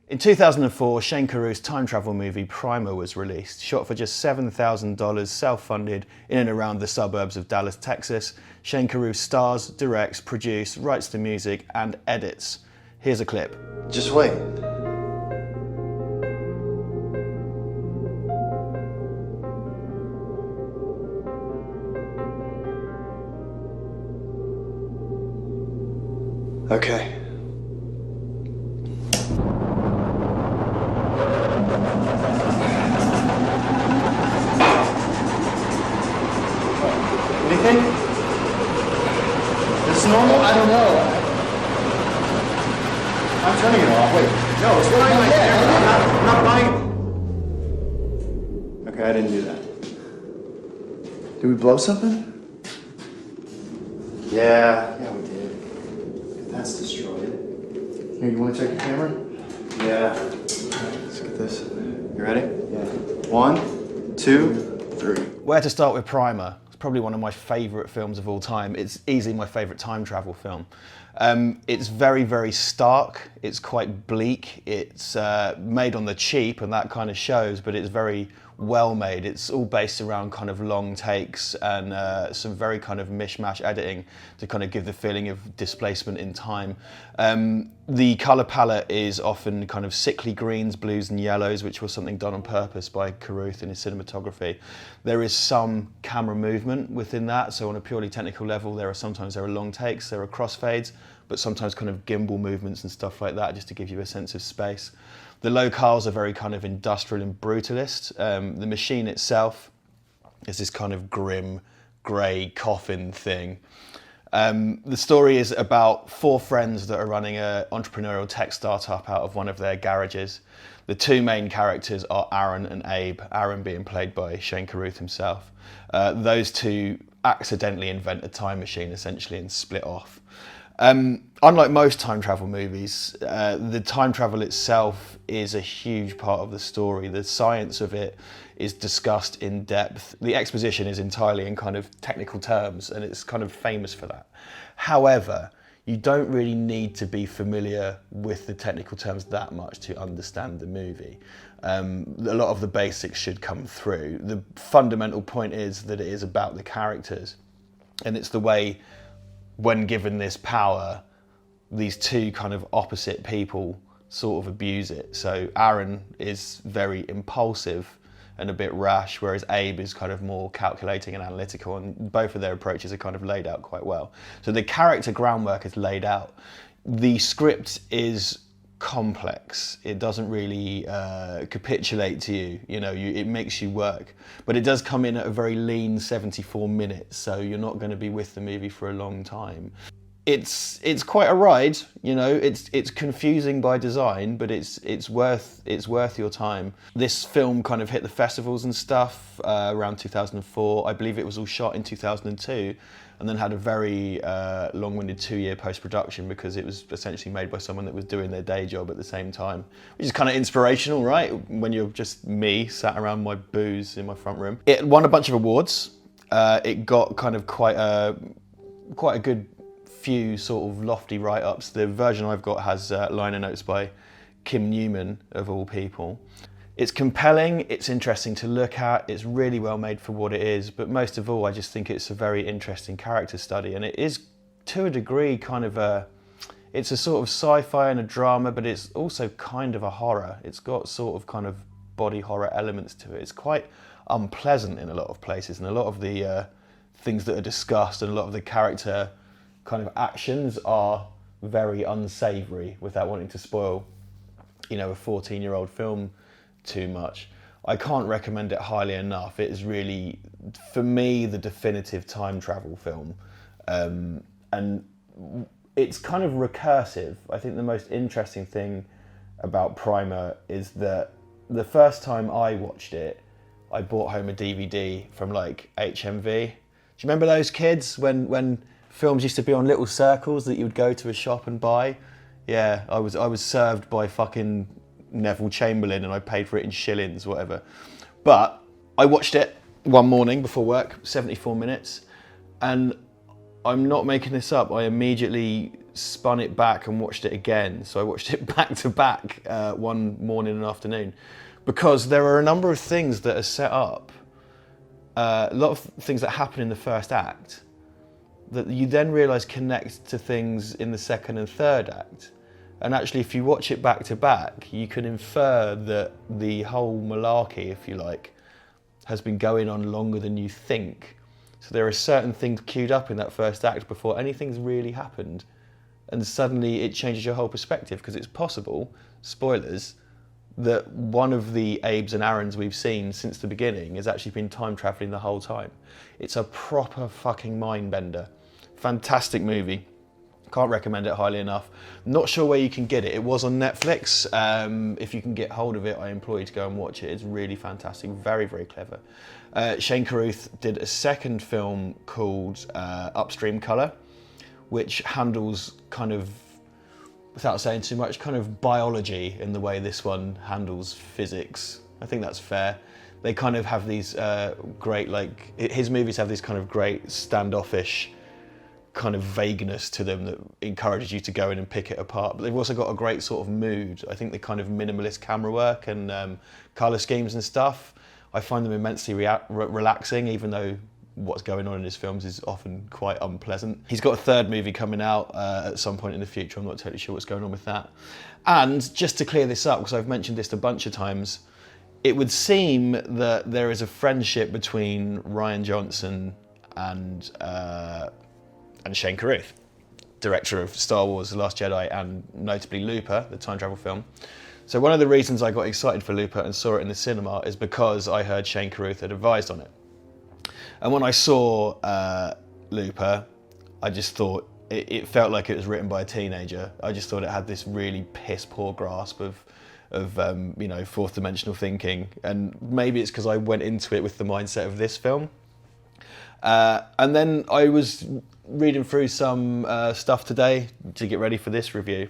In 2004, Shane Carruth's time travel movie Primer was released. Shot for just $7,000, self-funded, in and around the suburbs of Dallas, Texas. Shane Carruth stars, directs, produces, writes the music, and edits. Here's a clip. Just wait. Okay. Anything? This is normal? I don't know. I'm turning it off. Wait. No, it's going on my camera. I'm not buying it. Okay, I didn't do that. Did we blow something? Yeah, we did. That's destroyed. Here, you want to check your camera? Yeah. Alright, let's get this. You ready? Yeah. 1, 2, 3. Where to start with Primer? It's probably one of my favourite films of all time. It's easily my favourite time travel film. It's very, very stark. It's quite bleak. It's made on the cheap, and that kind of shows, but it's very well made. It's all based around kind of long takes and some very kind of mishmash editing to kind of give the feeling of displacement in time. The colour palette is often kind of sickly greens, blues and yellows, which was something done on purpose by Carruth in his cinematography. There is some camera movement within that, so on a purely technical level, sometimes there are long takes, there are crossfades, but sometimes kind of gimbal movements and stuff like that, just to give you a sense of space. The locales are very kind of industrial and brutalist. The machine itself is this kind of grim, grey coffin thing. The story is about 4 friends that are running an entrepreneurial tech startup out of one of their garages. The 2 main characters are Aaron and Abe, Aaron being played by Shane Carruth himself. Those 2 accidentally invent a time machine essentially and split off. Unlike most time travel movies, the time travel itself is a huge part of the story. The science of it is discussed in depth. The exposition is entirely in kind of technical terms, and it's kind of famous for that. However, you don't really need to be familiar with the technical terms that much to understand the movie. A lot of the basics should come through. The fundamental point is that it is about the characters, and it's the way, when given this power, these 2 kind of opposite people sort of abuse it. So Aaron is very impulsive and a bit rash, whereas Abe is kind of more calculating and analytical, and both of their approaches are kind of laid out quite well. So the character groundwork is laid out. The script is complex. It doesn't really capitulate to you, it makes you work. But it does come in at a very lean 74 minutes, so you're not going to be with the movie for a long time. It's quite a ride, it's confusing by design, but it's worth your time. This film kind of hit the festivals and stuff around 2004. I believe it was all shot in 2002. And then had a very long-winded 2-year post-production because it was essentially made by someone that was doing their day job at the same time, which is kind of inspirational, right? When you're just me sat around my booze in my front room. It won a bunch of awards. It got kind of quite a good few sort of lofty write-ups. The version I've got has liner notes by Kim Newman, of all people. It's compelling, it's interesting to look at, it's really well made for what it is, but most of all, I just think it's a very interesting character study, and it is, to a degree, kind of it's a sort of sci-fi and a drama, but it's also kind of a horror. It's got sort of kind of body horror elements to it. It's quite unpleasant in a lot of places, and a lot of the things that are discussed and a lot of the character kind of actions are very unsavoury, without wanting to spoil, a 14-year-old film too much. I can't recommend it highly enough. It is really, for me, the definitive time travel film. And it's kind of recursive. I think the most interesting thing about Primer is that the first time I watched it, I brought home a DVD from like HMV. Do you remember those kids when films used to be on little circles that you would go to a shop and buy? Yeah, I was served by fucking Neville Chamberlain and I paid for it in shillings, whatever. But I watched it one morning before work, 74 minutes, and I'm not making this up. I immediately spun it back and watched it again. So I watched it back to back one morning and afternoon, because there are a number of things that are set up, a lot of things that happen in the first act that you then realise connect to things in the second and third act. And actually, if you watch it back to back, you can infer that the whole malarkey, if you like, has been going on longer than you think. So there are certain things queued up in that first act before anything's really happened. And suddenly it changes your whole perspective, because it's possible, spoilers, that one of the Abes and Aarons we've seen since the beginning has actually been time traveling the whole time. It's a proper fucking mind bender. Fantastic movie. Can't recommend it highly enough. Not sure where you can get it. It was on Netflix. If you can get hold of it, I implore you to go and watch it. It's really fantastic. Very, very clever. Shane Carruth did a second film called Upstream Colour, which handles kind of, without saying too much, kind of biology in the way this one handles physics. I think that's fair. They kind of have these great, like, his movies have this kind of great standoffish kind of vagueness to them that encourages you to go in and pick it apart. But they've also got a great sort of mood. I think the kind of minimalist camera work and colour schemes and stuff, I find them immensely relaxing, even though what's going on in his films is often quite unpleasant. He's got a third movie coming out at some point in the future. I'm not totally sure what's going on with that. And just to clear this up, because I've mentioned this a bunch of times, it would seem that there is a friendship between Rian Johnson and Shane Carruth, director of Star Wars: The Last Jedi and notably Looper, the time travel film. So one of the reasons I got excited for Looper and saw it in the cinema is because I heard Shane Carruth had advised on it. And when I saw Looper, I just thought it felt like it was written by a teenager. I just thought it had this really piss poor grasp of you know, fourth dimensional thinking. And maybe it's because I went into it with the mindset of this film. And then I was reading through some stuff today to get ready for this review,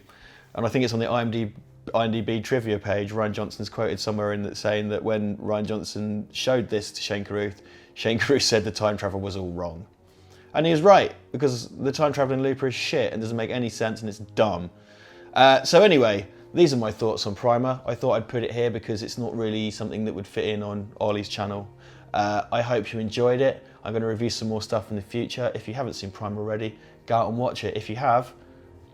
and I think it's on the IMDb trivia page. Rian Johnson's quoted somewhere in that saying that when Rian Johnson showed this to Shane Carruth said the time travel was all wrong. And he was right, because the time traveling Looper is shit and doesn't make any sense and it's dumb. So anyway, these are my thoughts on Primer. I thought I'd put it here because it's not really something that would fit in on Ollie's channel. I hope you enjoyed it. I'm going to review some more stuff in the future. If you haven't seen Primer already, go out and watch it. If you have,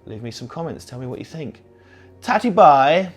leave me some comments. Tell me what you think. Tatty bye.